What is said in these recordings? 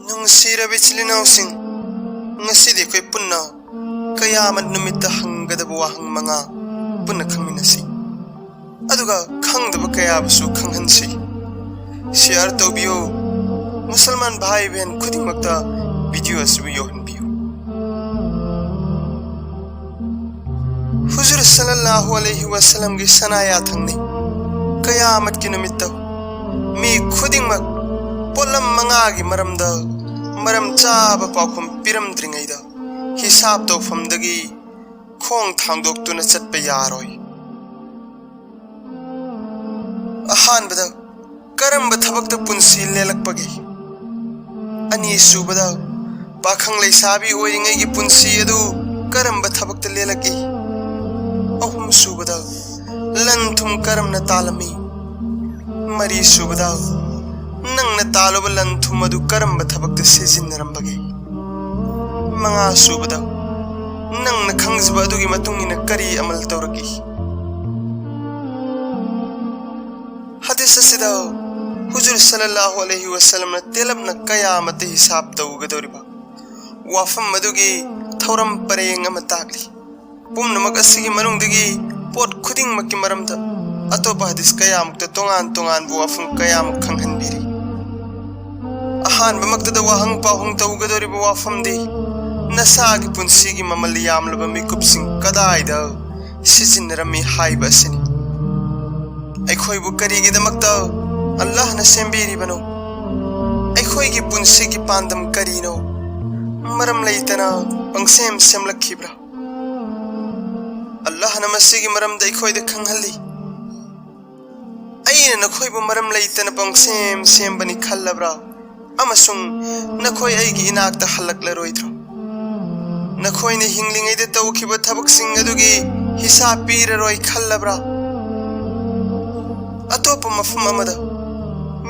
ꯅꯨꯡꯁꯤꯔꯕ ꯏꯆꯤꯜ-ꯏꯅꯥꯎꯁꯤꯡ, ꯉꯁꯤꯗꯤ ꯑꯩꯈꯣꯏ ꯄꯨꯟꯅ ꯀꯌꯥꯃꯠ ꯅꯨꯃꯤꯠꯇ ꯍꯪꯒꯗꯕ ꯋꯥꯍꯪ 5 ꯄꯨꯟꯅ ꯈꯪꯃꯤꯟꯅꯁꯤ, ꯑꯗꯨꯒ ꯈꯪꯗꯕ ꯀꯌꯥꯕꯨꯁꯨ ꯈꯪꯍꯟꯁꯤ꯫ ꯁꯦꯌꯔ ꯇꯧꯕꯤꯌꯨ, ꯃꯨꯁꯜꯃꯥꯟ ꯚꯥꯏ ꯕꯍꯟ ꯈꯨꯗꯤꯡꯃꯛꯇ ꯚꯤꯗꯤꯑꯣ ꯑꯁꯤꯕꯨ ꯌꯧꯍꯟꯕꯤꯌꯨ꯫ ꯍꯨꯖꯨꯔ ꯁꯜꯂꯜꯂꯥꯍꯨ ꯑꯂꯩꯍꯤ ꯋꯁꯜꯂꯝꯒꯤ ꯁꯅꯥ ꯌꯥꯊꯪꯅꯤ ꯀꯌꯥꯃꯠꯀꯤ ꯅꯨꯃꯤꯠꯇ ꯃꯤ ꯈꯨꯗꯤꯡꯃꯛ ꯄꯣꯠꯂꯝ 5ꯒꯤ ꯃꯔꯝꯗ ꯃꯔꯝ ꯆꯥꯕ ꯄꯥꯎꯈꯨꯝ ꯄꯤꯔꯝꯗ꯭ꯔꯤꯉꯩꯗ ꯍꯤꯁꯥꯕ ꯇꯧꯐꯝꯗꯒꯤ ꯈꯣꯡ ꯊꯥꯡꯗꯣꯛꯇꯨꯅ ꯆꯠꯄ ꯌꯥꯔꯣꯏ꯫ ꯑꯍꯥꯟꯕꯗ ꯀꯔꯝꯕ ꯊꯕꯛꯇ ꯄꯨꯟꯁꯤ ꯂꯦꯜꯂꯛꯄꯒꯦ? ꯑꯅꯤꯁꯨꯕꯗ ꯄꯥꯈꯪ ꯂꯩꯁꯥꯕꯤ ꯑꯣꯏꯔꯤꯉꯩꯒꯤ ꯄꯨꯟꯁꯤ ꯑꯗꯨ ꯀꯔꯝꯕ ꯊꯕꯛꯇ ꯂꯦꯜꯂꯛꯏ? ꯑꯍꯨꯝꯁꯨꯕꯗ ꯂꯟ ꯊꯨꯝ ꯀꯔꯝꯅ ꯇꯥꯜꯂꯝꯃꯤ? ꯃꯔꯤꯁꯨꯕꯗ ꯅꯪꯅ ꯇꯥꯜꯂꯨꯕ ꯂꯟ ꯊꯨꯝ ꯑꯗꯨ ꯀꯔꯝꯕ ꯊꯕꯛꯇ ꯁꯤꯖꯤꯟꯅꯔꯝꯕꯒꯦ? ꯃꯉꯥꯁꯨꯕꯗ ꯅꯪꯅ ꯈꯪꯖꯕ ꯑꯗꯨꯒꯤ ꯃꯇꯨꯡ ꯏꯟꯅ ꯀꯔꯤ ꯑꯃꯜ ꯇꯧꯔꯛꯏ? ꯍꯗꯤꯁ ꯑꯁꯤꯗ ꯍꯨꯖꯨꯔ ꯁꯜꯂꯜꯂꯥꯍु ꯑꯂꯩꯍꯤ ꯋꯁꯜꯂꯝꯅ ꯇꯦꯜꯂꯞꯅ ꯀꯌꯥꯃꯠꯇ ꯍꯤꯁꯥꯕ ꯇꯧꯒꯗꯧꯔꯤꯕ ꯋꯥꯐꯝ ꯑꯗꯨꯒꯤ ꯊꯧꯔꯝ ꯄꯔꯦꯡ ꯑꯃ ꯇꯥꯛꯂꯤ꯫ ꯄꯨꯝꯅꯃꯛ ꯑꯁꯤꯒꯤ ꯃꯅꯨꯡꯗꯒꯤ ꯄꯣꯠ ꯈꯨꯗꯤꯡꯃꯛꯀꯤ ꯃꯔꯝꯗ ꯑꯇꯣꯞꯄ ꯍꯗꯤꯁ ꯀꯌꯥꯃꯨꯛꯇ ꯇꯣꯉꯥꯟꯕ ꯋꯥꯐꯝ ꯀꯌꯥꯃꯨꯛ ꯈꯪꯍꯟꯕꯤꯔꯤ꯫ ꯑꯍꯥꯟꯕꯃꯛꯇꯗ ꯋꯥꯍꯪ ꯄꯥꯎꯍꯪ ꯇꯧꯒꯗꯧꯔꯤꯕ ꯋꯥꯐꯝꯗꯤ ꯅꯁꯥꯒꯤ ꯄꯨꯟꯁꯤꯒꯤ ꯃꯃꯜ ꯌꯥꯝꯂꯕ ꯃꯤꯀꯨꯞꯁꯤꯡ ꯀꯗꯥꯏꯗ ꯁꯤꯖꯤꯟꯅꯔꯝꯃꯤ ꯍꯥꯏꯕ ꯑꯁꯤꯅꯤ꯫ ꯑꯩꯈꯣꯏꯕꯨ ꯀꯔꯤꯒꯤꯗꯃꯛꯇ ꯑꯜꯂꯥꯍꯅ ꯁꯦꯝꯕꯤꯔꯤꯕꯅꯣ? ꯑꯩꯈꯣꯏꯒꯤ ꯄꯨꯟꯁꯤꯒꯤ ꯄꯥꯟꯗꯝ ꯀꯔꯤꯅꯣ? ꯃꯔꯝ ꯂꯩꯇꯅ ꯄꯪꯁꯦꯝ ꯁꯦꯝꯂꯛꯈꯤꯕ꯭ꯔꯥ? ꯑꯜꯂꯥꯍꯅ ꯃꯁꯤꯒꯤ ꯃꯔꯝꯗ ꯑꯩꯈꯣꯏꯗ ꯈꯪꯍꯜꯂꯤ꯫ ꯑꯩꯅ ꯅꯈꯣꯏꯕꯨ ꯃꯔꯝ ꯂꯩꯇꯅ ꯄꯪꯁꯦꯝ ꯁꯦꯝꯕꯅꯤ ꯈꯜꯂꯕ꯭ꯔꯥ? ꯑꯃꯁꯨꯡ ꯅꯈꯣꯏ ꯑꯩꯒꯤ ꯏꯅꯥꯛꯇ ꯍꯜꯂꯛꯂꯔꯣꯏꯗ꯭ꯔꯣ? ꯅꯈꯣꯏꯅ ꯍꯤꯡꯂꯤꯉꯩꯗ ꯇꯧꯈꯤꯕ ꯊꯕꯛꯁꯤꯡ ꯑꯗꯨꯒꯤ ꯍꯤꯁꯥꯕ ꯄꯤꯔꯔꯣꯏ ꯈꯜꯂꯕ꯭ꯔꯥ? ꯑꯇꯣꯞꯄ ꯃꯐꯝ ꯑꯃꯗ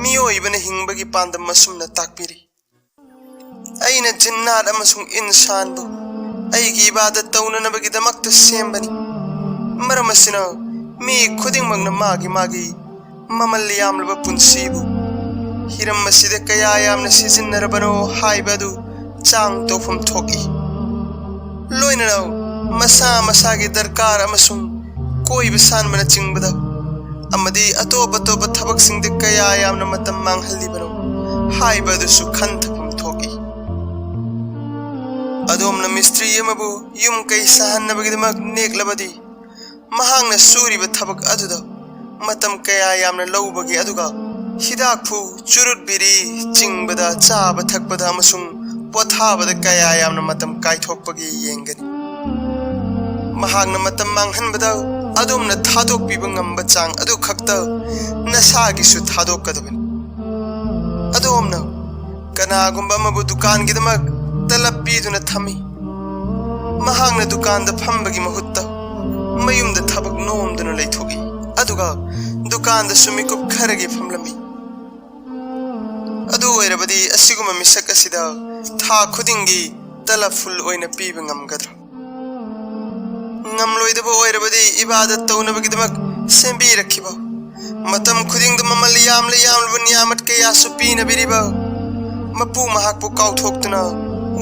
ꯃꯤꯑꯣꯏꯕꯅ ꯍꯤꯡꯕꯒꯤ ꯄꯥꯟꯗꯝ ꯑꯁꯨꯝꯅ ꯇꯥꯛꯄꯤꯔꯤ: ꯑꯩꯅ ꯖꯤꯟꯅꯥꯠ ꯑꯃꯁꯨꯡ ꯏꯟꯁꯥꯟꯕꯨ ꯑꯩꯒꯤ ꯏꯕꯥꯗꯠ ꯇꯧꯅꯅꯕꯒꯤꯗꯃꯛꯇ ꯁꯦꯝꯕꯅꯤ꯫ ꯃꯔꯝ ꯑꯁꯤꯅ ꯃꯤ ꯈꯨꯗꯤꯡꯃꯛꯅ ꯃꯥꯒꯤ ꯃꯃꯜ ꯌꯥꯝꯂꯕ ꯄꯨꯟꯁꯤꯕꯨ ꯍꯤꯔꯝ ꯑꯁꯤꯗ ꯀꯌꯥ ꯌꯥꯝꯅ ꯁꯤꯖꯤꯟꯅꯔꯕꯅꯣ ꯍꯥꯏꯕ ꯑꯗꯨ ꯆꯥꯡ ꯇꯧꯐꯝ ꯊꯣꯛꯏ꯫ ꯂꯣꯏꯅꯅ ꯃꯁꯥ ꯃꯁꯥꯒꯤ ꯗꯔꯀꯥꯔ ꯑꯃꯁꯨꯡ ꯀꯣꯏꯕ ꯁꯥꯟꯕꯅꯆꯤꯡꯕꯗ ꯑꯃꯗꯤ ꯑꯇꯣꯞ ꯑꯇꯣꯞꯄ ꯊꯕꯛꯁꯤꯡꯗ ꯀꯌꯥ ꯌꯥꯝꯅ ꯃꯇꯝ ꯃꯥꯡꯍꯜꯂꯤꯕꯅꯣ ꯍꯥꯏꯕ ꯑꯗꯨꯁꯨ ꯈꯟꯊꯐꯝ ꯊꯣꯛꯏ꯫ ꯑꯗꯣꯝꯅ ꯃꯤꯁꯇ꯭ꯔꯤ ꯑꯃꯕꯨ ꯌꯨꯝ ꯀꯩ ꯁꯥꯍꯟꯅꯕꯒꯤꯗꯃꯛ ꯅꯦꯛꯂꯕꯗꯤ ꯃꯍꯥꯛꯅ ꯁꯨꯔꯤꯕ ꯊꯕꯛ ꯑꯗꯨꯗ ꯃꯇꯝ ꯀꯌꯥ ꯌꯥꯝꯅ ꯂꯧꯕꯒꯦ, ꯑꯗꯨꯒ ꯍꯤꯗꯥꯛꯐꯨ ꯆꯨꯔꯨꯠ ꯕꯤꯔꯤ ꯆꯤꯡꯕꯗ, ꯆꯥꯕ ꯊꯛꯄꯗ ꯑꯃꯁꯨꯡ ꯄꯣꯊꯥꯕꯗ ꯀꯌꯥ ꯌꯥꯝꯅ ꯃꯇꯝ ꯀꯥꯏꯊꯣꯛꯄꯒꯦ ꯌꯦꯡꯒꯅꯤ꯫ ꯃꯍꯥꯛꯅ ꯃꯇꯝ ꯃꯥꯡꯍꯟꯕꯗ ꯑꯗꯣꯝꯅ ꯊꯥꯗꯣꯛꯄꯤꯕ ꯉꯝꯕ ꯆꯥꯡ ꯑꯗꯨ ꯈꯛꯇ ꯅꯁꯥꯒꯤꯁꯨ ꯊꯥꯗꯣꯛꯀꯗꯕꯅꯤ꯫ ꯑꯗꯣꯝꯅ ꯀꯅꯥꯒꯨꯝꯕ ꯑꯃꯕꯨ ꯗꯨꯀꯥꯟꯒꯤꯗꯃꯛ ꯇꯂꯕ ꯄꯤꯗꯨꯅ ꯊꯝꯃꯤ꯫ ꯃꯍꯥꯛꯅ ꯗꯨꯀꯥꯟꯗ ꯐꯝꯕꯒꯤ ꯃꯍꯨꯠꯇ ꯃꯌꯨꯝꯗ ꯊꯕꯛ ꯅꯣꯝꯗꯨꯅ ꯂꯩꯊꯣꯛꯏ, ꯑꯗꯨꯒ ꯗꯨꯀꯥꯟꯗꯁꯨ ꯃꯤꯀꯨꯞ ꯈꯔꯒꯤ ꯐꯝꯂꯝꯃꯤ꯫ ꯑꯗꯨ ꯑꯣꯏꯔꯕꯗꯤ ꯑꯁꯤꯒꯨꯝꯕ ꯃꯤꯁꯛ ꯑꯁꯤꯗ ꯊꯥ ꯈꯨꯗꯤꯡꯒꯤ ꯇꯂꯕ ꯐꯨꯜ ꯑꯣꯏꯅ ꯄꯤꯕ ꯉꯝꯒꯗ꯭ꯔꯥ? ꯉꯝꯂꯣꯏꯗꯕ ꯑꯣꯏꯔꯕꯗꯤ ꯏꯕꯥꯗꯠ ꯇꯧꯅꯕꯒꯤꯗꯃꯛ ꯁꯦꯝꯕꯤꯔꯛꯈꯤꯕ, ꯃꯇꯝ ꯈꯨꯗꯤꯡꯗ ꯃꯃꯜ ꯌꯥꯝꯂꯕ ꯅꯤꯌꯥꯃꯠ ꯀꯌꯥꯁꯨ ꯄꯤꯅꯕꯤꯔꯤꯕ ꯃꯄꯨ ꯃꯍꯥꯛꯄꯨ ꯀꯥꯎꯊꯣꯛꯇꯨꯅ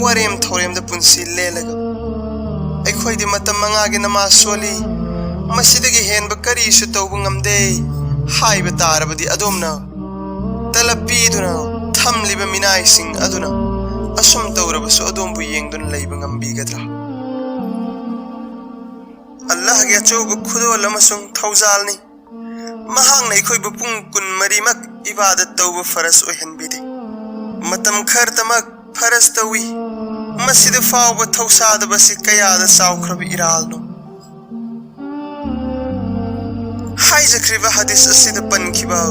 ꯋꯥꯔꯦꯝ ꯊꯧꯔꯦꯝꯗ ꯄꯨꯟꯁꯤ ꯂꯦꯜꯂꯒ ꯑꯩꯈꯣꯏꯗꯤ ꯃꯇꯝ 5ꯒꯤ ꯅꯃꯥꯖ ꯁꯣꯜꯂꯤ, ꯃꯁꯤꯗꯒꯤ ꯍꯦꯟꯕ ꯀꯔꯤꯁꯨ ꯇꯧꯕ ꯉꯝꯗꯦ ꯍꯥꯏꯕ ꯇꯥꯔꯕꯗꯤ ꯑꯗꯣꯝꯅ ꯇꯂꯕ ꯄꯤꯗꯨꯅ ꯊꯝꯂꯤꯕ ꯃꯤꯅꯥꯏꯁꯤꯡ ꯑꯗꯨꯅ ꯑꯁꯨꯝ ꯇꯧꯔꯕꯁꯨ ꯑꯗꯣꯝꯕꯨ ꯌꯦꯡꯗꯨꯅ ꯂꯩꯕ ꯉꯝꯕꯤꯒꯗ꯭ꯔꯥ? ꯑꯜꯂꯥꯍꯒꯤ ꯑꯆꯧꯕ ꯈꯨꯗꯣꯜ ꯑꯃꯁꯨꯡ ꯊꯧꯖꯥꯜꯅꯤ, ꯃꯍꯥꯛꯅ ꯑꯩꯈꯣꯏꯕꯨ ꯄꯨꯡ 24ꯃꯛ ꯏꯕꯥꯗꯠ ꯇꯧꯕ ꯐꯔꯖ ꯑꯣꯏꯍꯟꯕꯤꯗꯦ꯫ ꯃꯇꯝ ꯈꯔꯇꯃꯛ ꯐꯔꯖ ꯇꯧꯏ, ꯃꯁꯤꯗ ꯐꯥꯎꯕ ꯊꯧꯁꯥꯗꯕꯁꯤ ꯀꯌꯥꯗ ꯆꯥꯎꯈ꯭ꯔꯕ ꯏꯔꯥꯜꯅꯣ! ꯍꯥꯏꯖꯈ꯭ꯔꯤꯕ ꯍꯗꯤꯁ ꯑꯁꯤꯗ ꯄꯟꯈꯤꯕ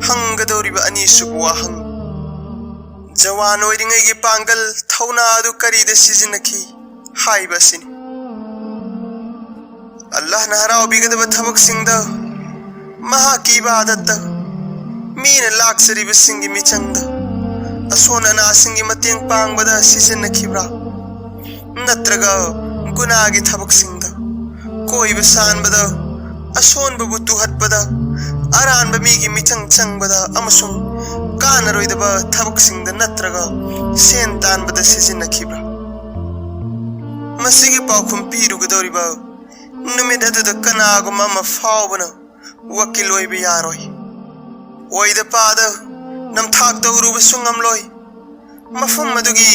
ꯍꯪꯒꯗꯧꯔꯤꯕ ꯑꯅꯤꯁꯨꯕ ꯋꯥꯍꯪ, ꯖꯋꯥꯟ ꯑꯣꯏꯔꯤꯉꯩꯒꯤ ꯄꯥꯡꯒꯜ ꯊꯧꯅꯥ ꯑꯗꯨ ꯀꯔꯤꯗ ꯁꯤꯖꯤꯟꯅꯈꯤ ꯍꯥꯏꯕ ꯑꯁꯤꯅꯤ꯫ ꯑꯜꯂꯥꯍꯅ ꯍꯔꯥꯎꯕꯤꯒꯗꯕ ꯊꯕꯛꯁꯤꯡꯗ, ꯃꯍꯥꯛꯀꯤ ꯏꯕꯥꯗꯠꯇ, ꯃꯤꯅ ꯂꯥꯛꯆꯔꯤꯕꯁꯤꯡꯒꯤ ꯃꯤꯆꯪꯗ, ꯑꯁꯣꯟ ꯑꯅꯥꯁꯤꯡꯒꯤ ꯃꯇꯦꯡ ꯄꯥꯡꯕꯗ ꯁꯤꯖꯤꯟꯅꯈꯤꯕ꯭ꯔꯥ? ꯅꯠꯇ꯭ꯔꯒ ꯒꯨꯅꯥꯒꯤ ꯊꯕꯛꯁꯤꯡꯗ, ꯀꯣꯏꯕ ꯁꯥꯟꯕꯗ, ꯑꯁꯣꯟꯕꯕꯨ ꯇꯨꯍꯠꯄꯗ, ꯑꯔꯥꯟꯕ ꯃꯤꯒꯤ ꯃꯤꯆꯪ ꯆꯪꯕꯗ ꯑꯃꯁꯨꯡ कानरोइदबा थबकसिंगदा नत्रगा सेन तानबदा सिजिन्नखिब्रा मसिगी पाउखुम पिरुगदौरिबा नुमित अदुदा कनागुम अमा फाउबना वकील ओइबा यारोइ ओइदा पादा नमथाक तौरुबा सुंगमलोइ मफम मदुगी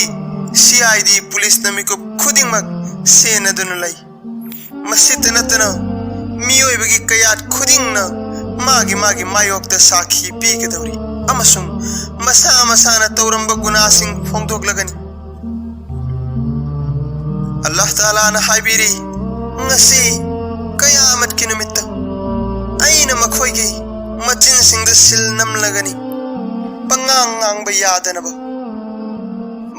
CID पुलिस नमिको खुदिंगमक सेन अदुना लै मसित नतना मियोइबगी कयात खुदिंगना मागी मागी मायोक्ता साखी पीगदौरी अमसुंग मसा मसाना तौरंबा गुनासिंग फोंदोक्लगनी अल्लाह ताला ना हाइबिरी ngasi कयामत की नुमित्ता अइना मखोइगी मचिन सिंगदा सिल नमलगनी पंगांग ngang यादनबा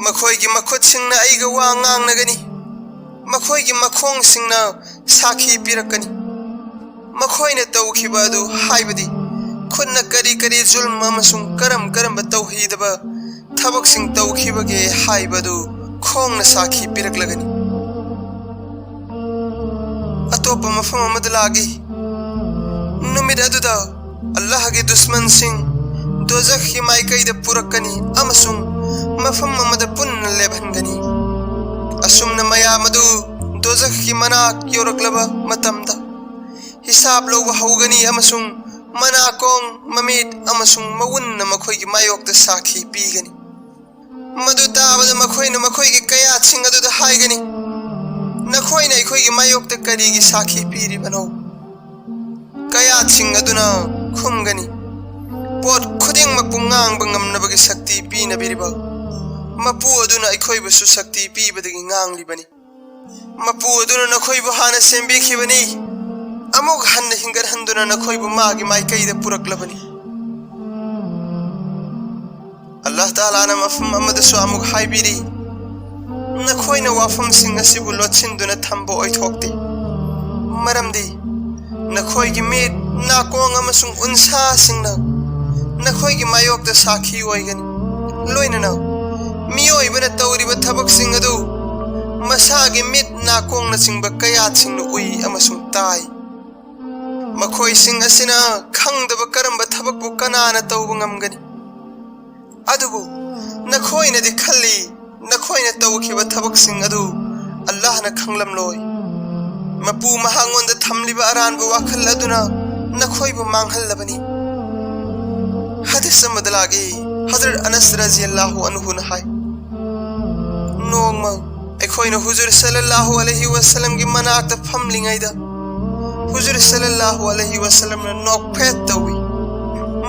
मखोइगी मखुत सिंगना अइगा वा ngangnagani मखोइगी मखोंग सिंगना साखी पिरकनी मखोइना तौखिबा अदु हाइबदी खुदना करी करी जुल्म अमसुंग करम करम तौहीदबा थबक सिंग तौखिबगे हाइबदु खोंगना साखी पिरकलगनी अतोप मफम अमद लागी नुमिद अदुदा अल्लाह के दुश्मन सिंह दोजख की माइकैद पुरकनी अमसुंग मफम अमद पुन्न लेभनगनी असुमन मयामदु दोजख की मनाक योरकलबा मतमदा हिसाब लोग हौगनी अमसुंग मनाकोंग ममित अमसुंग मवुन्न मखोइगी मायोक्ता साखी पीगनी मदु ताबद मखोइना मखोइगी कयात सिंग अदुदा हाइगनी नखोइना इखोइगी मायोक्ता करीगी साखी पीरी बनो कयात सिंग अदुना खुमगनी पोट खुदिंग मपुंगांग बंगमनबगी शक्ति पीना बिरिबा मपु अदुना इखोइबसु शक्ति पीबदगी nganglibani मपु अदुना नखोइबु हाना सेंबिखिबनी अमुक हन हिंगर हंदुना नखोइबु मागी माइकैदा पुरकलबनी अल्लाह ताला ना मफम अमदसु अमुक हाइबिरी नखोइना वाफम सिंग असिबु लोचिंदुना थंबो ओइथोक्ते मरमदी नखोइगी मीट नाकोंग अमसुंग उनसा सिंगना नखोइगी मायोक्ता साखी ओइगनी लोइनना मियोइबना तौरिबा थबक सिंग अदु मसागी मीट नाकोंगना सिंगबा कयात सिंगना उइ अमसुंग ताई मखोइ सिंग असिना खंगदबा करंबा थबकबु कनाना तौबा ngamgani अदुबु नखोइना दि खल्ली नखोइना तौखिबा थबक सिंग अदु अल्लाह ना खंगलमलोइ मपु महांगोंदा थमलिबा अरानबा वाखल अदुना नखोइबु मांगहल्लबनी हदीस समदलागी हजरत अनस रज़ियल्लाहु अन्हु न हाय नोंगमा अखोइना हुजूर सल्लल्लाहु अलैहि वसल्लम की मनाक्ता फमलिंगैदा हुजूर सल्लल्लाहु अलैहि वसल्लम ने नोकफेत तौई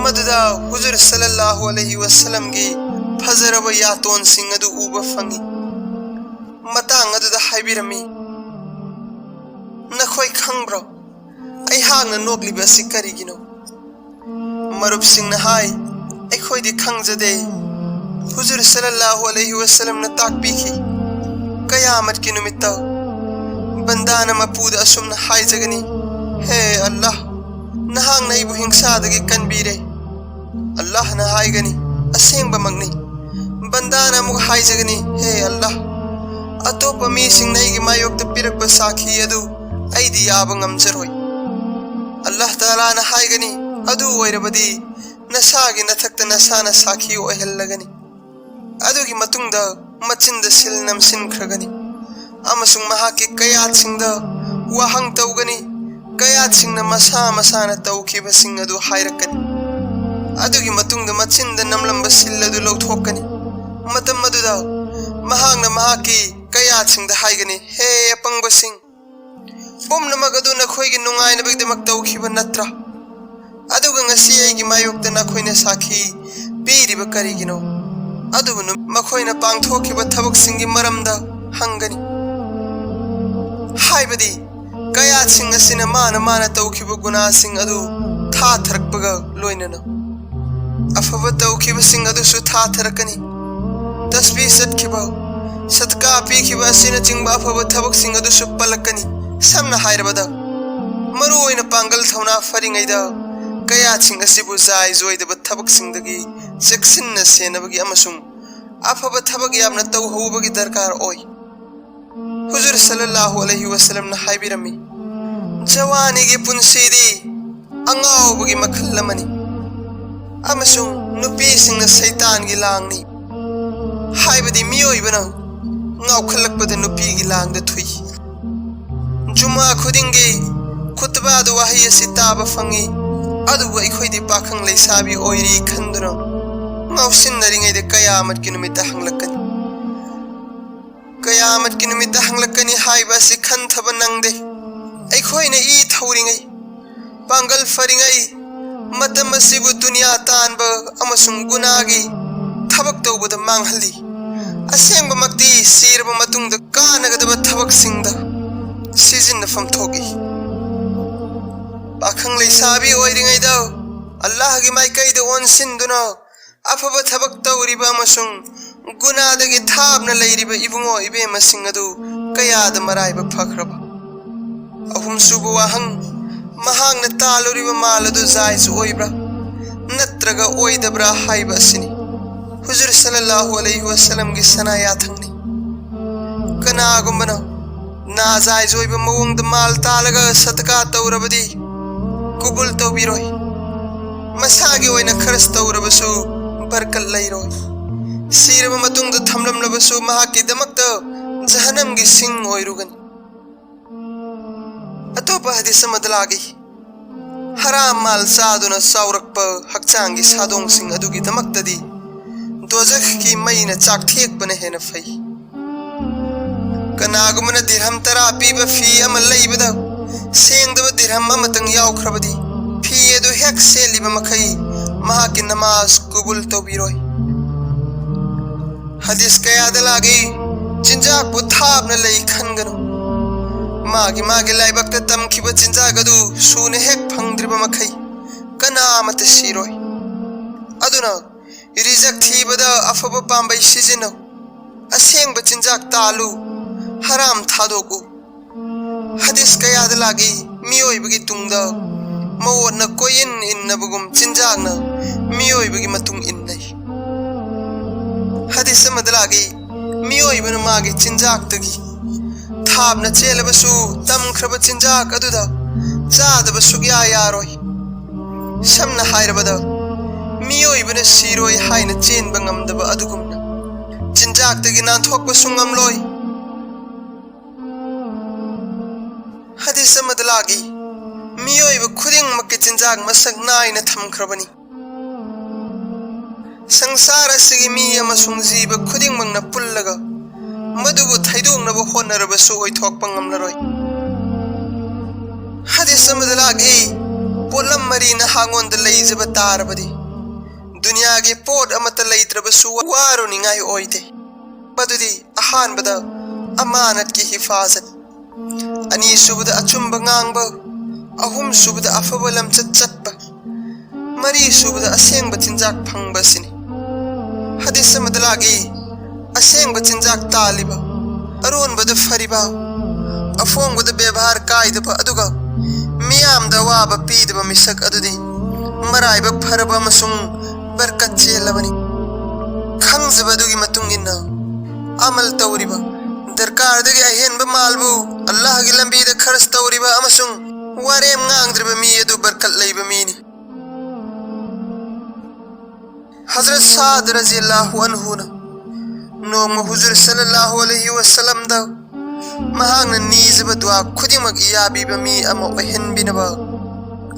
मददा हुजूर सल्लल्लाहु अलैहि वसल्लम की फजरब यातोन सिंग अदु उबा फंगी मतांग अदुदा हाइबिरमी नखोइ खंग्ब्रो ऐ हांगना नोकलिबा सि करिगिनो मरुब सिंग न हाय अखोइदि खंगजदे हुजूर सल्लल्लाहु अलैहि वसल्लम ने ताकपीखि कयामत की नुमित्ता बंदाना मपूदा असुमन हाइजगनी हे अल्लाह नहांग नैबु हिंसादगी कनबीरे अल्लाह न हाइगनी असेंबा मंगनी बंदाना मुग हाइजगनी हे अल्लाह अतोप मी सिंग नैगी मायोक्ता पिरकबा साखी अदु ऐदि याबा ngamjaroy अल्लाह ताला न हाइगनी अदु ओइरबदी नसागी नथक्ता नसाना साखी ओइहल्लगनी अदुगी मतुंगदा मचिंदा सिल नमसिनख्रगनी अमसुंग महाकी कयात सिंगदा वाहंग तौगनी कयात सिंगना मसा मसाना तौखिबा सिंग अदु हाइरकनी अदुगी मतुंगदा मचिंदा नमलंबा सिल अदु लौथोकनी मतम मदुदा महांगना महाकी कयात सिंगदा हाइगनी हे अपंगबा सिंग पुमनमग अदु नखोइगी नुंगाइनबगदमक तौखिबा नत्रा अदुगा ngasi आइगी मायोक्ता नखोइना साखी पीरिबा करिगिनो अदुबनु मखोइना पांगथोखिबा थबक सिंगी मरमदा हंगनी हाइबदी कया सिंग असिना माना माना तौखिबा गुना सिंग अदु था थरकबगा लोइनना अफबा तौखिबा सिंग अदु सु था थरकनी तस्बीह सतखिबा सतका पीखिबा असिना चिंगबा अफबा थबक सिंग अदु सु पलकनी समना हाइरबदा मरु ओइना पांगल थौना फरिंगैदा कया सिंग असिबु जाय जोइदबा थबक सिंगदगी सेक्सिनना सेनबगी अमसुंग अफबा थबक यामना तौहौबगी दरकार ओइ हुजूर सल्लल्लाहु अलैहि वसल्लम न हाइबिरमी जवानी की पुंसीदी अंगावबगी मखल्लमनी अमसुंग नुपीसिंगना सैतानगी लांगनी हाइबदी मियोइबना ngaukhallakpada nupi gi langda thui juma khudingi khutba du wahi asi taba fangi adu wa ikhoidi pakhang leisabi oiri khanduna ngausin naringai de kayamat ki numita hanglakani haiba si khan thaba nangde aikhoina I thauringai pangal faringai matam asibu dunya tanba amasung gunagi thabak tawbada manghalli aseng bamakti sirba matungda kanagadaba thabak singda season na famthogi pakhang leisabi oiringai da Allah gi mai kai de onsin duna afaba thabak tawriba amasung gunadagi thabna leiriba ibungo ibe masingadu kaya da maraiba phakraba ahum subu wahang mahangna taluriba maladu zaisu oibra natraga oidabra haiba sini Huzur sallallahu alaihi wasallam ki sanaya thangni kana gumbana na zai zoiba mawung da mal talaga sataka tawrabadi kubul tawbiroi masagi oina kharas tawrabasu barkal lairoi siraba matung da thamlam labasu mahaki damakta jahannam gi sing oirugan atopa hadis madlagi haram mal saduna saurakpa hakchang gi sadong sing adugi damakta di dozak ki maina chak thek bane hena fai kanagumna dirham tara piba fi amal leibada sengdaba dirham amatang yaw khrabadi fi edu hek seliba makai mahaki namaz kubul tawbiroi hadis kaya dalagi jinjak bu thabna lei khanganu magi laibakta tamkhiba jinjak adu sune hek phangdriba makai kanamat siroi aduna Rizak thibada afaba pambai sijino aseng bachinjak talu haram thadoku hadis kayad lagi miyoi bagi tungda mawna koyin innabugum chinjak na miyoi bagi matung innai hadis madlagi miyoi bana magi chinjak tagi thabna chelabasu tamkhraba chinjak aduda chadaba sugya yaroi samna hairabada miyoi bana siroi haina chen bangam daba adugumna chinjak tagi nan thokba sungam loi hadis madlagi miyoi ba khuding makki chinjak masak naina thamkhrabani sangsara sigi mi amasung jiba khuding mangna pullaga madubu thaidong na ba honaraba su oi thokpa ngamlaroi hadis madlagi polam marina hangon da leijaba tarabadi दुनिया के pot अमत लैत्रबसु वारो निंगाई ओइते बदुदी अहान बदा अमानत की हिफाजत अनि सुबद अचुंब ngang ahum subda afaba lamchat chatpa mari subda aseng bachinjak phangba sini hadis madlagi aseng bachinjak taliba aron bada fariba afong bada bebhar kaidaba aduga miyam da waba pidaba misak adudi marai ba pharaba masung barkat chelabani khangzabadugi matunginna amal tawriba darkar dagi ahen ba malbu Allah gi lambi da kharas tawriba amasung warem ngangdriba mi edu barkat leiba mini Hazrat Saad radhiyallahu anhu na noma huzur sallallahu alaihi wasallam da mahangna nizba dua khudimak iyabi ba mi ama ahen binaba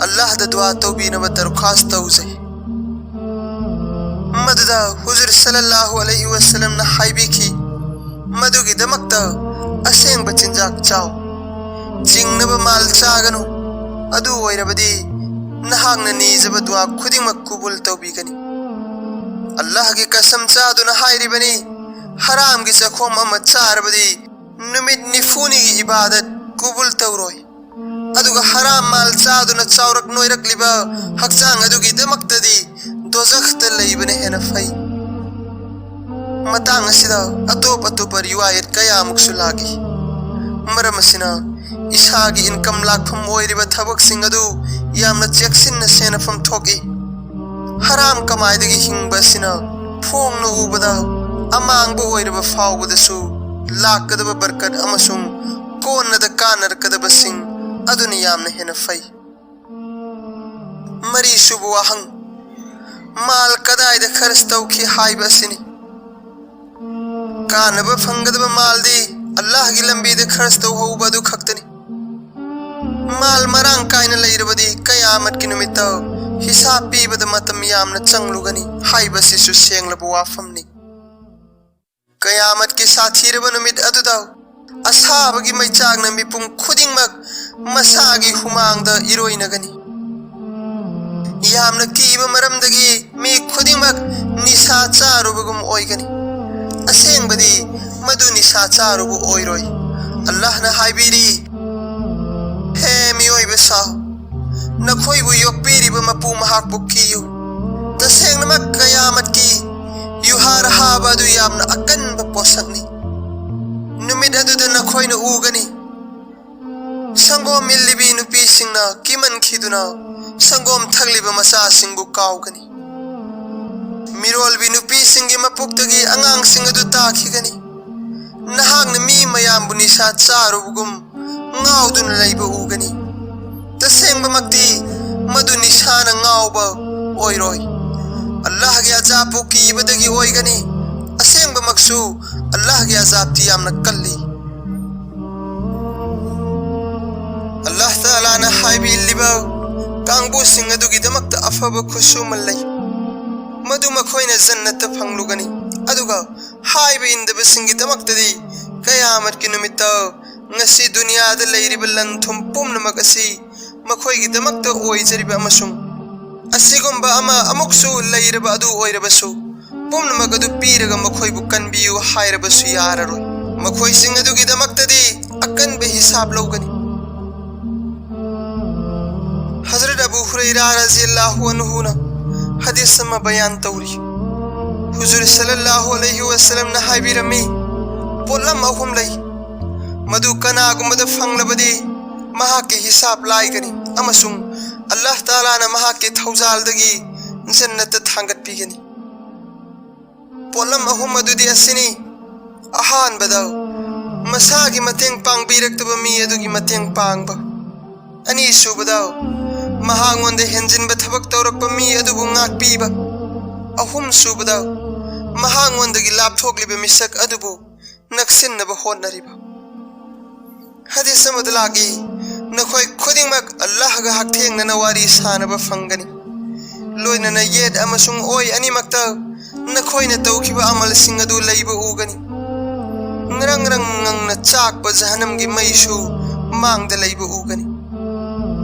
Allah da dua tawbina ba darkhast tawzai madda huzur sallallahu alaihi wasallam na haibiki madugi damakta aseng bachinjak chaw jingnaba mal chaganu adu oirabadi nahangna nizaba dua khudimak kubul tawbigani Allah ki kasam chaduna hairibani haram gi chakhom ama charabadi numit nifuni gi ibadat kubul tawroi aduga haram mal chaduna chawrak noirak liba hakchang adugi damaktadi dozakh leibane hena fai matang asida atop riwayat kaya muksulagi maram asina isagi income lakpham oiriba thabak singadu yamna cheksin na sena pham thoki haram kamai dagi hingba sina phong no ubada amang bo oiriba fawbada su lakadaba barkat amasung konna da kanar kadaba sing aduni yamna hena fai mari subu wahang माल कदाइदा खर्च तौखी हाइबा असिनी कानबा फंगदबा मालदी अल्लाह की लंबीदा खर्च तौहौबा अदु खक्तनी माल मरांग कायना लैरबदी कयामत की नुमित्ता हिसाब पीबदा मतम यामना चंगलुगनी हाइबसिसु सेंगलबा वाफमनी कयामत की साथीरबा नुमित अदुदा असाबगी मैचागना मिपुंग खुदिंगमक मसागी हुमांगदा इरोइनगनी यामना कीबा मरमदगी मी खुदिंगमक निसा चारुबगुम ओइगनी असेंगबदी मदु निसा चारुबु ओइरोइ अल्लाह ना हाइबिरी हे मियोइबा साहु नखोइबु योक्पीरिबा मपु महाकबु कियु तसेंगनमक कयामत की युहार हाबादु यामना अकनबा पोसकनी नुमित अदुदा नखोइना उगनी संगोम मिल्लिबी नुपीसिंगना किमन खिदुना संगोम थगलिबा मसासिंगबु काउगनी मिरोलबी नुपीसिंगी मपुक्तगी अंगांगसिंग अदु ताखिगनी नहांगना मी मयामबु निसा चारुबुगुम ngaudun laiba ugani tasengba makti madu nisana ngauba oiroi Allah gi azabu ki ibadagi oigani asengba maksu Allah gi azab ti yamna kalli Allah taala na haibi liba kangbu singadu gi damakta afaba khusumallai madu makhoina jannat phanglugani aduga haibi indaba singi damakta di kayamat ki numitta ngasi dunia da leiriba lanthum pumnamak asi makhoigi damakta oijariba amasung asigumba ama amuksu leiriba adu oirabasu pumnamak adu piraga makhoibu kanbiyu hairabasu yararoi makhoi sing adu gi damakta di akan be hisab logani Hazrat Abu Hurairah radhiyallahu anhu na hadis sama bayan tawri Huzur sallallahu alaihi wasallam na haibirami polam ahum lai मधु कनागुमद फंगलबदी महाके हिसाब लाइगनी अमसुंग अल्लाह ताला ना महाके थौजालदगी जन्नत थांगत पीगनी pollen अहुम मधुदी असिनी Ahaan बदा मसागी मतेंग पांगबीरक्तब मी अदुगी मतेंग पांगबा अनि सुबदा महांगोंदे हेंजिनब थबक तौरकब मी अदुबु ngaakpीबा अहुम सुबदा महांगोंदगी लापथोकलिबे मिसक अदुबु नक्सिनब होनरिबा hadis amadlagi nakhoi khudingmak Allah ga haktheng na wari sanaba fangani loina na yed amasung oi ani makta nakhoi na tawkiba amal singadu leiba ugani ngrang rang ngang na chak ba jahanam gi maisu mangda leiba ugani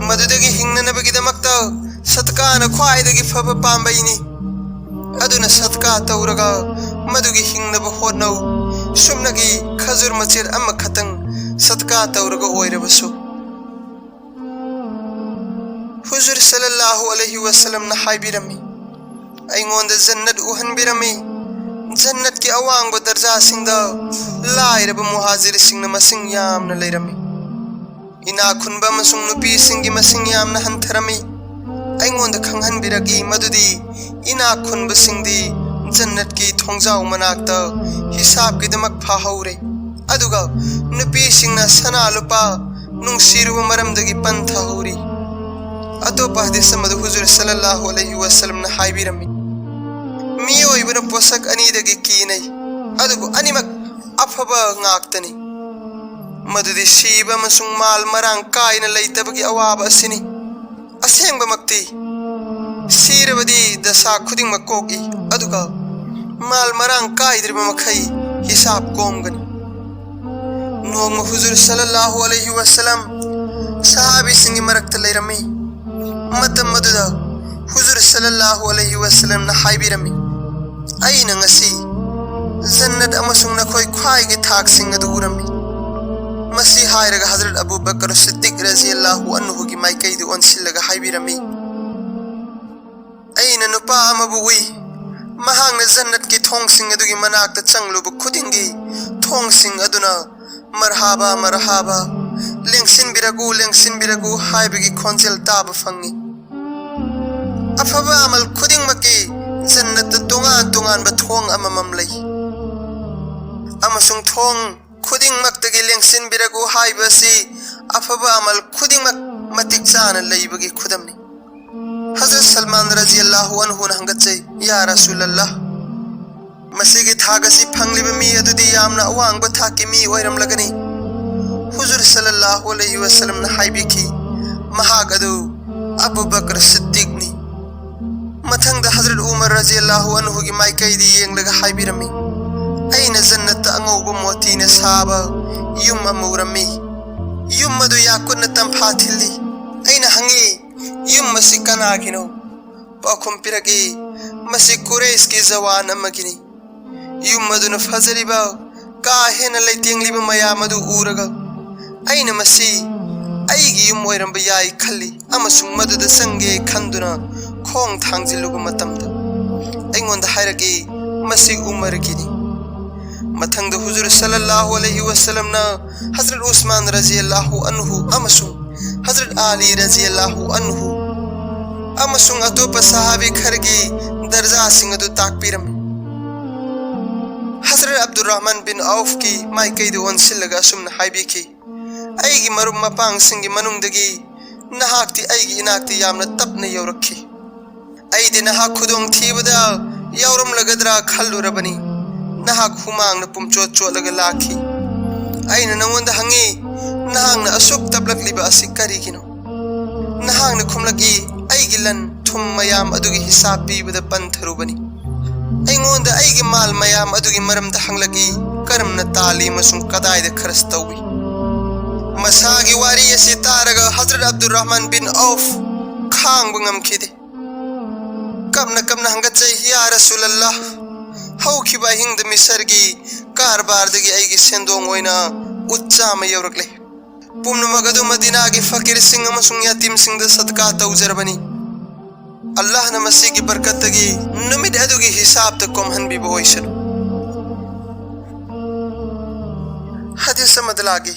madudagi hingna na bagi damakta satka na khwai dagi phaba pambaini aduna satka tawraga madugi hingna ba honau sumnagi khazur machir amma khatang सदका तौरगा ओइरबसु हुजूर सल्लल्लाहु अलैहि वसल्लम ना हाइबिरमी अइंगोंद जन्नत उहनबिरमी जन्नत की अवांग दर्जा सिंगदा लाइरब मुहाजिर सिंगना मसिंग यामना Laramie इना खुनबा मसुंग नुपी सिंगी मसिंग यामना हंथरमी अइंगोंद खंगहनबिरगी मदुदी इना खुनब सिंगदी जन्नत की थोंजाउ मनाकता हिसाब की दमक फाहौरे अदुगा नुपी सिंगना सना लुपा नुंगसिरुब मरमदगी पंथा होरी अतोपा हदीस मदु हुजूर सल्लल्लाहु अलैहि वसल्लम ना हाइबिरमी मियोइबन पोसक अनीदगी कीनै अदुगु अनिमक अफबा ngaktani मदुदी सीबा मसुंग माल मरांग कायना लैतबगी अवाब असिनी असेंगबा मक्ति सीरबदी दशा खुदिंग मकोगी अदुगा माल मरांग कायद्रिबा मखै हिसाब कोमगनी नोंग हुजूर सल्लल्लाहु अलैहि वसल्लम सहाबी सिंगी मरकत लेरमी मतम मदुदा हुजूर सल्लल्लाहु अलैहि वसल्लम ना हाइबिरमी अइना ngasi जन्नत अमसुंग नखोय ख्वाइगी थाक सिंग अदु उरमी मसी हायरगा हजरत अबू बकर सिद्दीक रज़ियल्लाहु अन्हु की माइकैदु ओनसिलगा हाइबिरमी अइना नुपा अमबु उइ महांगना जन्नत की थोंग सिंग अदुगी मनाकता चंगलुबु खुदिंगी थोंग सिंग अदुना मरहाबा मरहाबा लेंसिन बिरगु हाइबगी खोंजेल ताब फंगी अफबा अमल खुदिंग मकी जन्नत तोंगान तोंगान ब थोंग अममम लई अमसुंग थोंग खुदिंग मक्तगी लेंसिन बिरगु हाइबसी अफबा अमल खुदिंग मक मतिक चाना लईबगी खुदमनी हजरत सलमान रज़ियल्लाहु अन्हु न हंगचै या रसूलल्लाह मसीगी थागसी फंगलिबे मी अदुदी यामना अवांगबा थाकी मी ओइरमलगनी हुजूर सल्लल्लाहु अलैहि वसल्लम न हाइबिखि महाग अदु अबू बकर सिद्दीक नि मथंगदा हजरत उमर रज़ियल्लाहु अन्हु गी माइकैदी येंगलगा हाइबिरमी अइना जन्नत अंगौबा मोतीना साबा युम अमुरमी युम मदु याकुन तंफा थिल्ली अइना हंगी युम मसी कनागिनो पाखुम पिरगी मसी कुरैश की जवान अमगिनी युम मदुन फजरिबा का हेन लैतेंगलिबा मयाम अदु उरगा अइना मसी अइगी युम ओइरंबा याई खल्ली अमसुंग मदुदा संगे खंदुना खोंग थांगजिलुगा मतमदा अइंगोंदा हाइरगी मसी उमर गिनी मथंगदा हुजूर सल्लल्लाहु अलैहि वसल्लम ना हजरत उस्मान रज़ियल्लाहु अन्हु अमसुंग हजरत आली रज़ियल्लाहु अन्हु अमसुंग अतोपा सहाबी खरगी दर्जा सिंह अदु ताकपिरम हजरत अब्दुर्रहमान बिन औफ की माइकैदु ओनसिलगा असुमना हाइबिखि अइगी मरुम मपांग सिंगी मनुंगदगी नहाक्ति अइगी इनाक्ति यामना तपना यौरखि अइदि नहाक खुदोंग थीबदा यौरमलगद्रा खल्लुरबनी नहाक हुमांगना पुमचोत चोलगा लाखि अइना नंगोंदा हंगी नहांगना असुक तबलकलिबा असि करिगिनो नहांगना खुमलगी अइगी लन थुम मयाम अदुगी हिसाब पीबदा पंथरुबनी अइंगोंदा अइगी माल मयाम अदुगी मरमदा हंगलगी करमना ताली मसुंग कदायदा खरस तौवी मसागी वारी असि तारगा हजरत अब्दुर्रहमान बिन औफ खांगबा ngamkhide कमना हंगचै या रसूलल्लाह हौखिबा हिंगद मिसरगी कारबारदगी अइगी सेंदोंग ओइना उच्चामा यौरकले पुमनमग अदु मदीनागी फकीर सिंह अमसुंग यतीम सिंह द सदका तौजरबनी अल्लाह न मसीगी बरकतगी नुमिद अदुगी हिसाब त कोमहनबी बोइसन हदीस मदलागी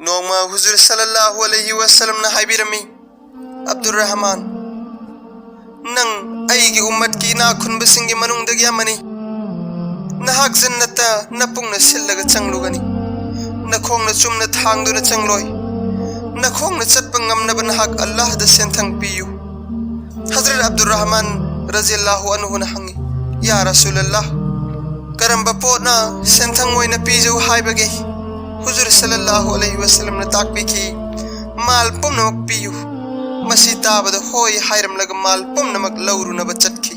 नोमा हुजूर सल्लल्लाहु अलैहि वसल्लम न हाइबिरमी अब्दुर्रहमान नंग अइगी उम्मत की ना खुनबसिंगी मनुंगदगी अमनी नहाक जन्नता नपुंगना सिल्लगा चंगलुगनी नखोंगना चुमना थांगदुना चंगलोय नखोंगना चटपा ngamnaba nahak अल्लाह दा सेंथंग पियु हजरत अब्दुर्रहमान रज़ियल्लाहु अन्हु न हंगी या रसूलल्लाह करंबा पोतना सेंथंग ओइना पिजौ हाइबगे हुजूर सल्लल्लाहु अलैहि वसल्लम न ताकबिखि माल पुमनमक पियु मसी ताबदा होय हाइरमलगा माल पुमनमक लौरुनबा चटखि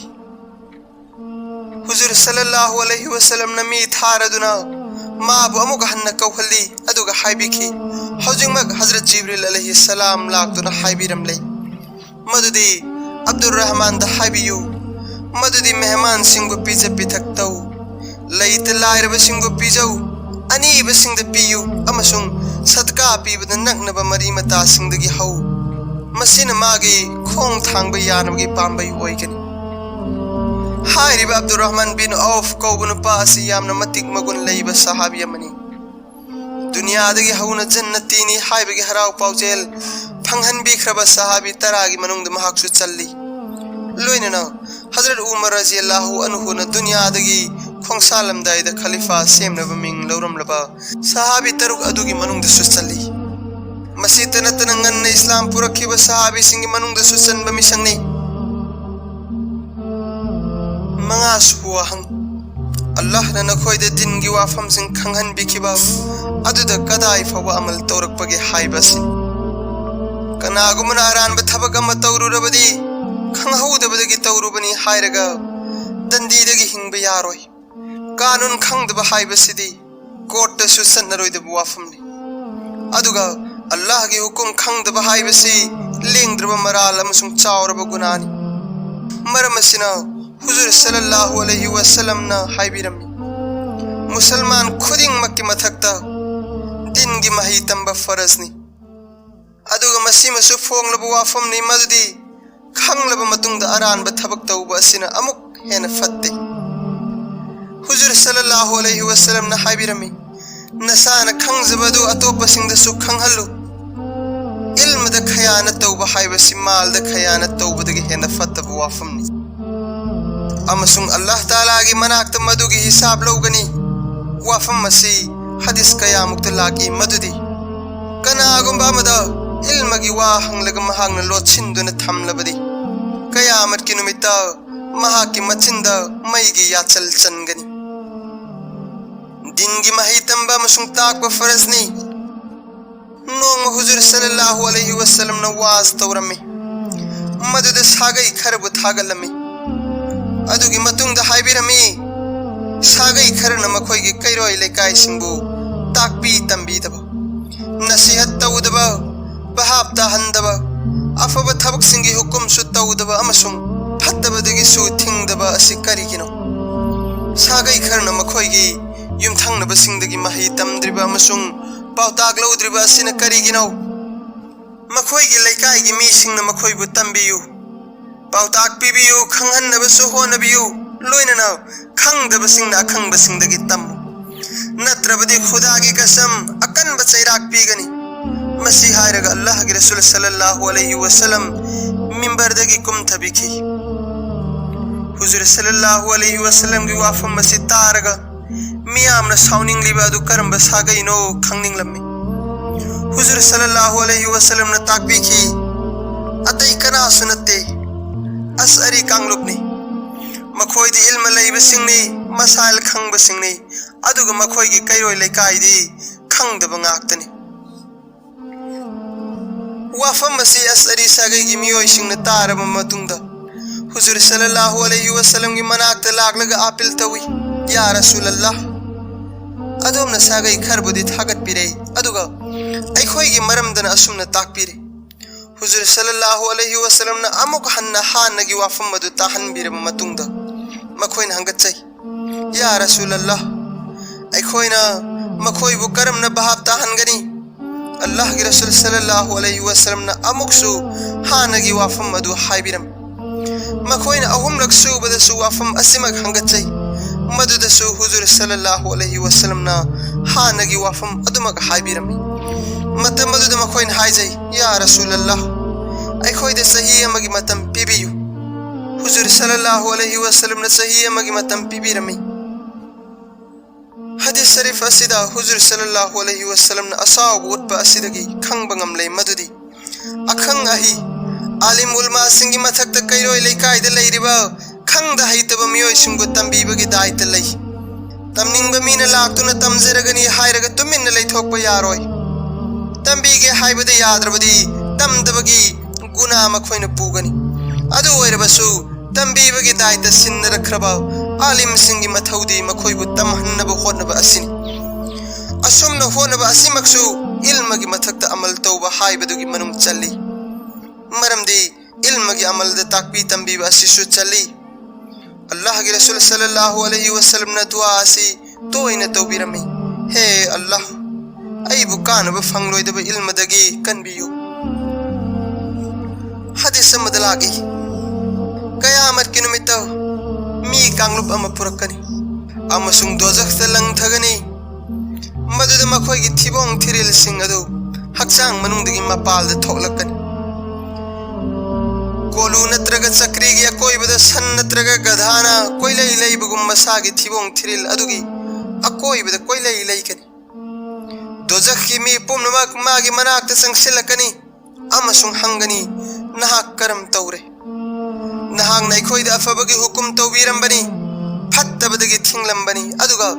हुजूर सल्लल्लाहु अलैहि वसल्लम न मी थारदुना माबु अमुक हन्ना कौहल्ली अदुगा हाइबिखि हौजिंगमक हजरत जिब्रील अलैहि सलाम लाक्तुना हाइबिरमले मदुदी अब्दुर्रहमान दा हाइबियु मदुदी मेहमान सिंगु पिजा पिथक तौ लैत लाइरबा सिंगु पिजौ अनीबा सिंगद पियु अमसुंग सदका पिबदा नकनबा मरी मता सिंगदगी हौ मसिना मागी खोंग थांगबा यानबगी पांबई ओइगनी हाइरिबा अब्दुर्रहमान बिन औफ कौबनु पासी यामना मतिक मगुन लैबा सहाबी अमनी दुनियादगी हौना जन्नतीनी हाइबगी हराव पाउजेल फंगहनबिख्रबा सहाबी तरागी मनुंगद महाकसु चल्ली लोइनना हजरत उमर रज़ियल्लाहु अन्हु न दुनियादगी खोंगसालमदाइदा खलीफा सेमनबा मिंग लौरमलबा सहाबी तरुक अदुगी मनुंगदसु चल्ली मसीत नतन ngन्न इस्लाम पुरखिबा सहाबी सिंगी मनुंगदसु चनबा मिसंगनी मंगा सुवाहंग अल्लाह न नखोइदा दिनगी वाफम सिंग खंगहन बिखिबा अदुदा कदाई फवा अमल तौरकपगे हाइबासिन कनागुमना अरानबा थबक अमा तौरुरबदी खंगहौदबदगी तौरुबनी हाइरगा दंदीदगी हिंगबा यारोय कानून खंगदबा हाइबासिदी कोर्टदसु सन्नरोइदबा वाफमनि अदुगा अल्लाह की हुकुम खंगदबा हाइबसी लेंगद्रबा मराल अमसुंग चावरबा गुनानी मरमसिना हुजूर सल्लल्लाहु अलैहि वसल्लम ना हाइबिरमी मुसलमान खुदिंग मक्की मथक्ता दिन की मही तंबा फरजनी अदुगा मसीमसु फोंगलबा वाफमनि मदुदी खंगलबा मतुंगदा अरानबा थबक तौबा असिना अमुक हेन फत्ते हुजूर सल्लल्लाहु अलैहि वसल्लम ना हाइबिरमी नसाना खंगजबदु अतोपसिंगदसु खंगहल्लु इल्मदा खयानत तौबा हाइबसी मालदा खयानत तौबदगी हेन फत्तबा वाफमनि अमसुंग अल्लाह ताला की मनाक्ता मदुगी हिसाब लौगनी वाफम मसी हदीस कयामुक्त लागी मदुदी कनागुंबा मदा इल्मगी वा हंगलगा महांगना लोचिंदुना थमलबदी ꯀꯌꯥꯃꯠ ꯀꯤ ꯅꯨꯃꯤꯠꯇ ꯃꯍꯥꯛꯀꯤ ꯃꯆꯤꯟꯗ ꯃꯩꯒꯤ ꯌꯥꯆꯜ ꯆꯟꯒꯅꯤ ꯗꯤꯟꯒꯤ ꯃꯍꯩ ꯇꯝꯕ ꯑꯃꯁꯨꯡ ꯇꯥꯛꯄ ꯐꯔꯖꯅꯤ नोंग हुजूर सल्लल्लाहु अलैहि वसल्लम न वाज तौरमी मदुद सागई खरबु थागलमी अदुगी मतुंग दा हाइबिरमी सागई खरन मखोइगी कैरोय लेकाय सिंबु ताकपी तंबी दब नसीहत तौदब बहाब ताहंदब अफब थबक सिंगी हुकुम सु तौदब अमसुंग फत्तबदगी सु थिंगदब असि करिगिनो सागई खरन मखोइगी युमथंगनब सिंगदगी मही तमद्रिब अमसुंग पाउताक लौद्रिब असिन करिगिनो मखोइगी लेकाइगी मीसिंगना मखोइबु तंबियु पाउताक पिबियु खंगहन्नबसु होनबियु लोइनना खंगदबसिंगना खंगबसिंगदगी तम नत्रबदि खुदागी कसम अकनब चैराक पीगनी मसी हायरग अल्लाह की रसूल सल्लल्लाहु अलैहि वसल्लम मिंबरदगी कुमथबिखी हुजूर सल्लल्लाहु अलैहि वसल्लम की वाफम मसी तारगा मियामना साउनिंग लिबा दु करम सागैनो खंगनिंग लम्मी हुजूर सल्लल्लाहु अलैहि वसल्लम न ताकबीखी अतई कना सुनते असरी कांगलुपनी मखोइदी इल्म लैबसिंगनी मसाइल खंगबसिंगनी अदुगा मखोइगी कैरोय लेकाइदी खंगदब ngaktani वाफम मसी असरी सागैगी मियोइसिंगना तारब मतुंगदा हुजूर सल्लल्लाहु अलैहि वसल्लम की मनाक्ता लागलगा आपिल तवी या रसूलल्लाह अदोमना सागै खरबुदी थागत पिरे अदुगा अखोइगी मरमदना असुमना ताकपिरे हुजूर सल्लल्लाहु अलैहि वसल्लम ना अमुक हन्ना हानगी वाफम मदु ताहन बिरम मतुंगदा मखोइन हंगतै या रसूलल्लाह अखोइना मखोइबु करमना बहाब ताहनगनी अल्लाह की रसूल सल्लल्लाहु अलैहि वसल्लम ना अमुकसु हानगी वाफम मदु हाइबिरम मखोइन अहुमलक सुबदसु वाफम असिमक हंगतै मदुदसु हुजूर सल्लल्लाहु अलैहि वसल्लम ना हानगी वाफम अदुमक हाइबिरमी मतम मदुद मखोइन हाइजै या रसूलल्लाह अखोइदे सही अमगी मतम पिबियु हुजूर सल्लल्लाहु अलैहि वसल्लम ना सही अमगी मतम पिबिरमी हदीस शरीफ असिदा हुजूर सल्लल्लाहु अलैहि वसल्लम ना असाव उतपा असिदगी खंगबंगम ले मदुदी अखंग अहि आलिम उलमा सिंगी मथक कैरोय लेकाइद लेरिबा खंगदा हैतब मियोय सिंगु तंबीबगी दायित्व लई तमनिंग मीना लाक्तुना तमजरगनी हायरग तुमिन लेथोकप यारोय तंबीगे हायबदे याद्रबदी तमदबगी गुना मखोइन पुगनी अदु ओइरबसु तंबीबगी दायित्व सिन्नरखरबा आलिम सिंगी मथौदी मखोइबु तमहन्नब होनब असिनी असुमना होनब असिमक्सु इल्मगी मथक्ता अमल तौबा हायबदुगी मनुम चल्ली मरमदी इल्मगी अमलदा ताकबी तंबीब असिसु चल्ली अल्लाह के रसूल सल्लल्लाहु अलैहि वसल्लम ने दुआ आसी तो इन तौबिरमी हे अल्लाह अइबु कानब फंगलोइदब इल्मदगी कनबियु हदीस मदलागी कयामत की निमित्त मी कांगलुप अम पुरकनी अमसुंग दोजख्त लंगथगनी मदुद मखोइगी थिबोंग थिरिल सिंग अदु हक्चांग मनुंगदगी मपालद थोकलकनी कोलू नत्रग चक्रीगी अकोइबद सन नत्रग गधाना कोइलै लैबगुम मसागी थिबोंग थिरिल अदुगी अकोइबद कोइलै लैकनी दोजखी मी पुमनमक मागी मनाक्त संगसिलकनी अमसुंग हंगनी नहाक करम तौरे नहाक नैखोइद अफबगी हुकुम तौबीरंबनी फत्तबदगी थिंगलंबनी अदुगा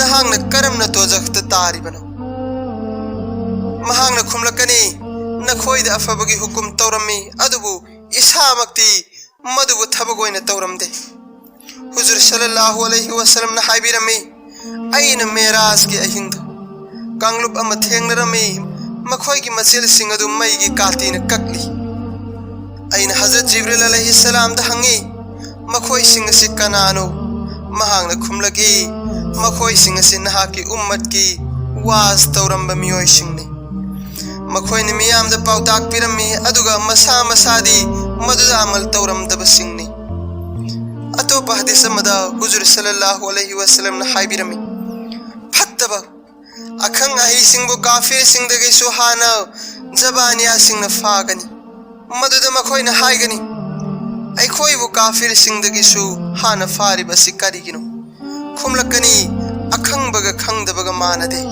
नहाक न करम न दोजख्त तारिबनो महाक न खुमलकनी नखोइद अफबगी हुकुम तौरमी अदुबु इसामक्ति मदुबु थबगोइन तौरमदे हुजूर सल्लल्लाहु अलैहि वसल्लम न हाइबिरमी अइन मेराज की अहिंग कांगलुप अम थेंगनरमी मखोइगी मसेल सिंग अदु मईगी कातीन ककली अइन हजरत जिब्रील अलैहि सलाम द हंगी मखोइ सिंग सि कनानो महांग न खुमलगी मखोइ सिंग सि नहा की उम्मत की वाज तौरम मियोइ सिंगनी मखोइन मियाम द पाउताक पिरमी अदुगा मसा मसादी मदुदा अमल तौरम दब सिंगनी अतोप हदीस मदा हुजूर सल्लल्लाहु अलैहि वसल्लम न हाइबिरमी फत्तब अखंग अहि सिंगु काफिर सिंगदगी सुहाना जबानिया सिंगन फागनी मदुदा मखोइन हाइगनी अखोइबु काफिर सिंगदगी सु हाना फारिब असि करिगिनो खुमलकनी अखंगबग खंगदबग मानदे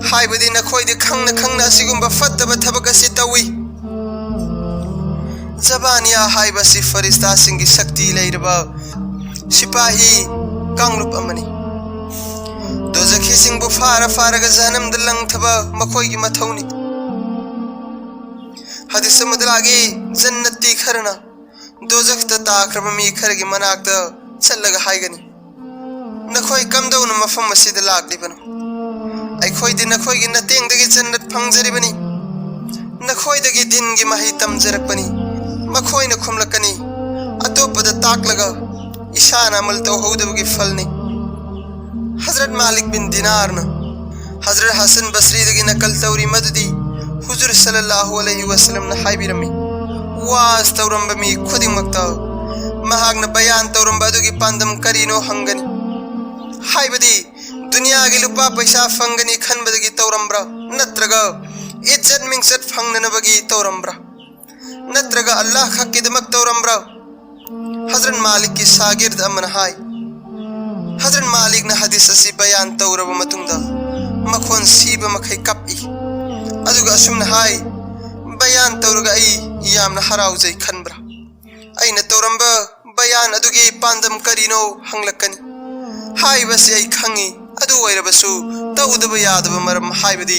हाइबदी नखोइदि खंगना खंगना असिगुंबा फत्तब थबक असि तवी ꯖꯕꯥꯅꯤꯌꯥ ꯍꯥꯏꯕꯁꯤ ꯐꯔꯤꯁꯇꯥꯁꯤꯡꯒꯤ ꯁꯛꯇꯤ ꯂꯩꯔꯕ ꯁꯤꯄꯥꯍꯤ ꯀꯥꯡꯂꯨꯞ ꯑꯃꯅꯤ ꯗꯣꯖꯈꯤꯁꯤꯡꯕꯨ ꯐꯥꯔꯒ ꯖꯍꯟꯅꯝꯗ ꯂꯪꯊꯕ ꯃꯈꯣꯏꯒꯤ ꯃꯊꯧꯅꯤ ꯍꯗꯤꯁ ꯑꯃꯗ ꯂꯥꯛꯏ ꯖꯟꯅꯇꯤ ꯈꯔꯅ ꯗꯣꯖꯈꯇ ꯇꯥꯈ꯭ꯔꯕ ꯃꯤ ꯈꯔꯒꯤ ꯃꯅꯥꯛꯇ ꯆꯠꯂꯒ ꯍꯥꯏꯒꯅꯤ नखोई कमदौन मफम असिद लाक्लिबनो अखोइदि नखोइगि नतेंगदगि जन्नत फंगजरिबनि नखोइदगि दिनगि महि तमजरकपनि मखोइना खुमलकनि अतोपद ताकलगा इशाना अमल तौहौदबगि फलनि हजरत मालिक बिन दिनारना हजरत हसन बसरीदगि नकल तौरी मददि हुजूर सल्लल्लाहु अलैहि वसल्लम न हाइबिरमि वाज तौरंबमि खुदिमक्ता महागना बयान तौरंबदुगि पांदम करिनो हंगनि हाइबदी दुनिया के लुपा पैसा फंगनी खनबदगी तौरंब्रा नत्रगा इज्जत मिंगसत फंगनबगी तौरंब्रा नत्रगा अल्लाह खक्किदमक तौरंब्रा हजरत मालिक की शागिर्द अमन हाय हजरत मालिक न हदीस असि बयान तौरब मतुंगदा मखोन सीब मखै कपई अदुगा असुम हाय बयान तौरगा आई यामना हराउजै खनब्रा अइना तौरंबा बयान अदुगी पांदम करिनो हंगलकनी हाइबसे आई खंगी अदु ओइरबसु तौदब यादब मरम हाइबदी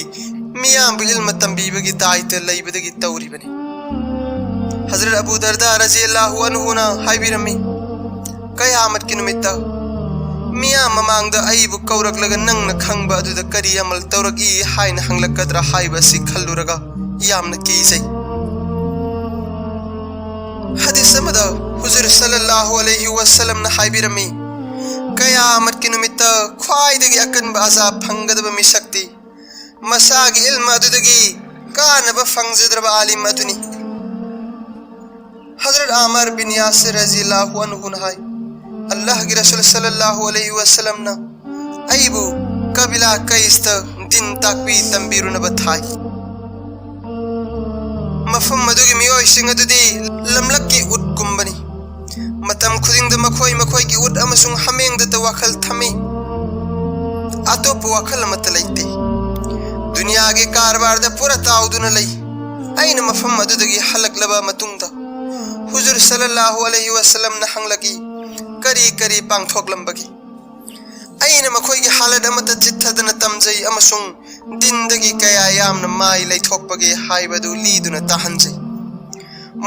मियाम इल्म तंबीबगी दायित्व लैबदगी तौरिबनी हजरत अबू दरदा रज़ियल्लाहु अन्हु ना हाइबिरमी कयामत की नुमित्ता मियाम ममांगदा अइबु कौरकलगा नंगना खंगबा अदुदा करी अमल तौरगी हाइना हंगलकदरा हाइबसी खल्लुरगा यामना कीजै हदीस अमदा हुजूर सल्लल्लाहु अलैहि वसल्लम ना हाइबिरमी कयामत की नुमित्त ख्वाइदगी अकनब अजाब फंगदब मिशक्ति मसागी इल्म अदुदगी कानब फंगजद्रब आलिम अदुनी हजरत आमर बिन यासिर रज़ियल्लाहु अन्हु हाय अल्लाह के रसूल सल्लल्लाहु अलैहि वसल्लम ना अइबु कबिला कैस्त दिन ताकवी तंबीरुन बथाय मफम मदुगी मियोय सिंग अदुदी लमलक्की उट गुंबनी मतम खुदिंग द मखोई मखोई की उट अमसुंग हमेंग द वखल थमी अतोप वखल मत लैते दुनिया के कारबार द पूरा ताउदुन लई अइन मफम मदुदगी हलकलबा मतुंग द हुजूर सल्लल्लाहु अलैहि वसल्लम न हंगलगी करी करी पांगथोकलंबगी अइन मखोई की हालत अमत चित्थदन तमजई अमसुंग दिनदगी कया यामन माई लैथोकपगे हाइबदु लीदुन ताहंजई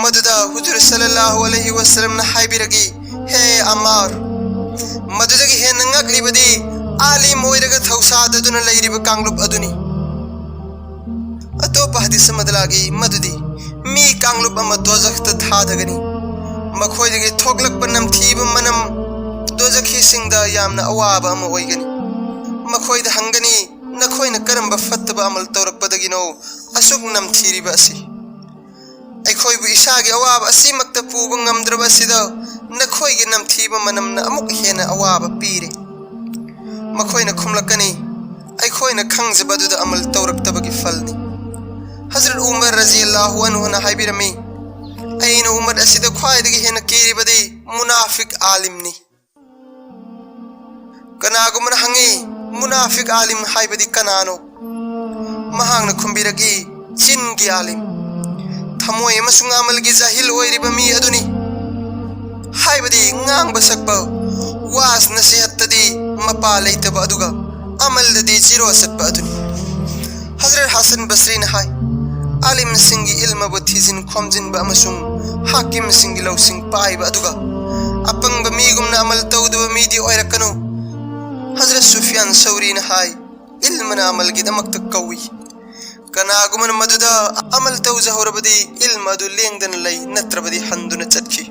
मदुदा हुजूर सल्लल्लाहु अलैहि वसल्लम न हाइबिरगी हे अमार मदुदगी हे नंगकलिबदी आलिम ओइरगा थौसाददुन लैरिब कांगलुप अदुनी अतोप हदीस मदलागी मदुदी मी कांगलुप अम दोजखत थादगनी मखोइदगी थोकलकप नमथीब मनम दोजखी सिंगदा यामना अवाब अम ओइगनी मखोइद हंगनी नखोइना करंब फत्तब अमल तौरकपदगिनो असुक नमथीरिबा असि अखोइबु इसागे अवाब असिमक्त पुब ngमद्रब असिदा नखोइगे नमथीब मनमना अमुक हेना अवाब पीरे मखोइना खुमलकनी अखोइना खंगजबदुदा अमल तौरकतबगी फलनी हजरत उमर रज़ियल्लाहु अन्हु ना हाइबिरमी अइना उमर असिदा ख्वाइदगी हेना कीरिबदी मुनाफिक आलिमनी कनागुमन हंगी मुनाफिक आलिम हाइबदी कनानो महांगना खुंबिरगी चिनगी आलिम थमोय अमसुंग अमलगी जाहिल ओइरिबा मी अदुनी हाइबदी ngang sakpa was nasihattadi mapa leitaba aduga amaldadi zero satpa aduni Hazrat Hasan Basri na hai alim singi ilma buthizin khomjin ba amasung hakim singi lawsing pai ba aduga apang ba mi gumna amal tawdu ba mi di oirakano Hazrat Sufyan Sauri na hai ilma na amal gi damak takkawi kana guman maduda amal tawza horabadi ilma du lengdan lay natrabadi handuna chatki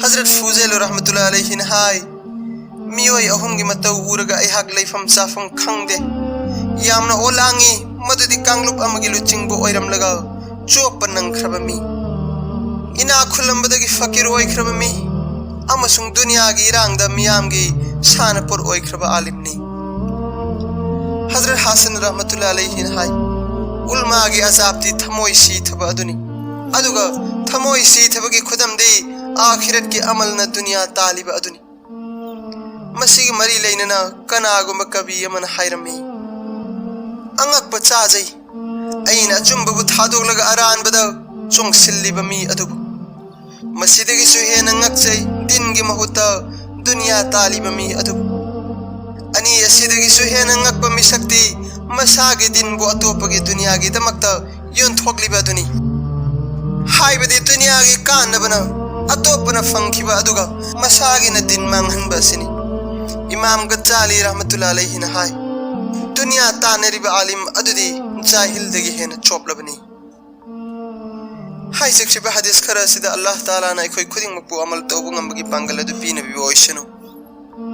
Hazrat Fuzail rahmatullah alayhi na hai miyoy ahumgi mataw uraga ihak layfam safam khangde yamna olangi madudi kanglup amagi luchingbo oiram laga chopan nang khrabami ina khulambadagi fakir oi khrabami amasung dunya gi rangda miyamgi sanapur oi khraba alimni Hazrat Hasan rahmatullah alayhi na hai ulma gi azabti thamoi si thaba aduni aduga thamoi si thabagi khudamde आखिरत के अमल न दुनिया तालिब अदुनी मसीग मरी लेनना कनागुम कवि Yemen हायरमी अंगक बचाजई अइन अचुंबबु थादोगलग अरानबद चोंगसिल्लिबा मी अदुबु मसिदगिसु हेना ngakchai dingi mahuta dunya taliba mi adubu ani asidagi suhena ngakpa misakti masagi din bu atopagi dunya gi damakta yon thokliba duni haibadi dunya gi kanabana atopana fangkhiba aduga masagi na din manghanba sini imam Ghazali rahmatullah alayhi na hai dunya taneriba alim adudi jahil dagi hena choplabani hai sekhiba hadis khara sida Allah taala na khoi khuding mapu amal tawbu ngambagi pangala du pina bi oishanu